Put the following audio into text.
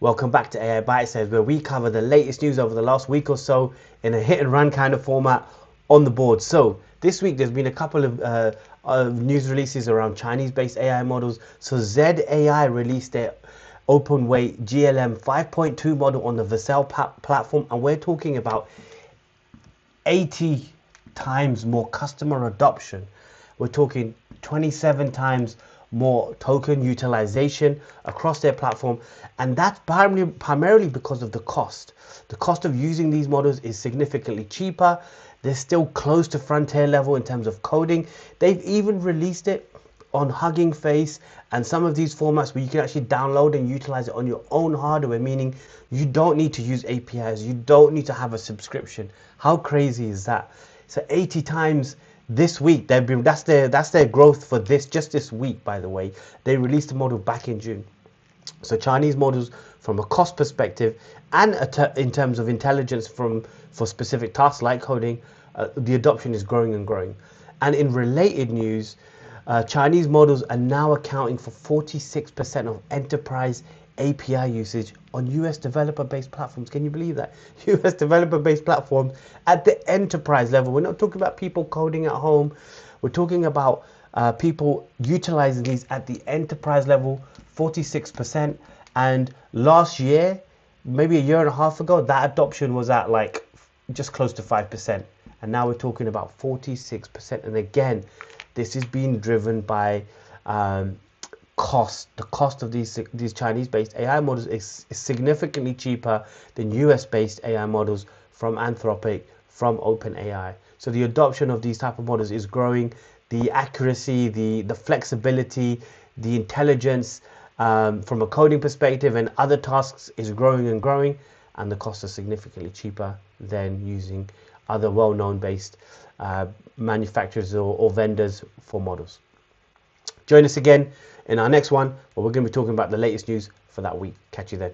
Welcome back to AI Bite Size, where we cover the latest news over the last week or so in a hit and run kind of format on the board. So this week there's been a couple of news releases around Chinese-based AI models. So Z.ai released their open weight GLM 5.2 model on the Vercel platform, and we're talking about 80 times more customer adoption. We're talking 27 times more token utilization across their platform, and that's primarily because of the cost. The cost of using these models is significantly cheaper. They're still close to frontier level in terms of coding. They've even released it on Hugging Face and some of these formats where you can actually download and utilize it on your own hardware, meaning you don't need to use APIs, you don't need to have a subscription. How crazy is that? So 80 times this week. That's their growth for just this week, by the way. They released the model back in June. So Chinese models, from a cost perspective and in terms of intelligence for specific tasks like coding, the adoption is growing and growing. And in related news, Chinese models are now accounting for 46% of enterprise API usage on US developer-based platforms. Can you believe that? US developer-based platforms at the enterprise level. We're not talking about people coding at home. We're talking about people utilizing these at the enterprise level, 46%. And last year, maybe a year and a half ago, that adoption was at like just close to 5%. And now we're talking about 46%. And again, this is being driven by cost. The cost of these Chinese-based AI models is significantly cheaper than US-based AI models from Anthropic, from OpenAI. So the adoption of these type of models is growing. The accuracy, the flexibility, the intelligence from a coding perspective and other tasks is growing and growing, and the costs are significantly cheaper than using other well-known based manufacturers or vendors for models. Join us again in our next one, where we're going to be talking about the latest news for that week. Catch you then.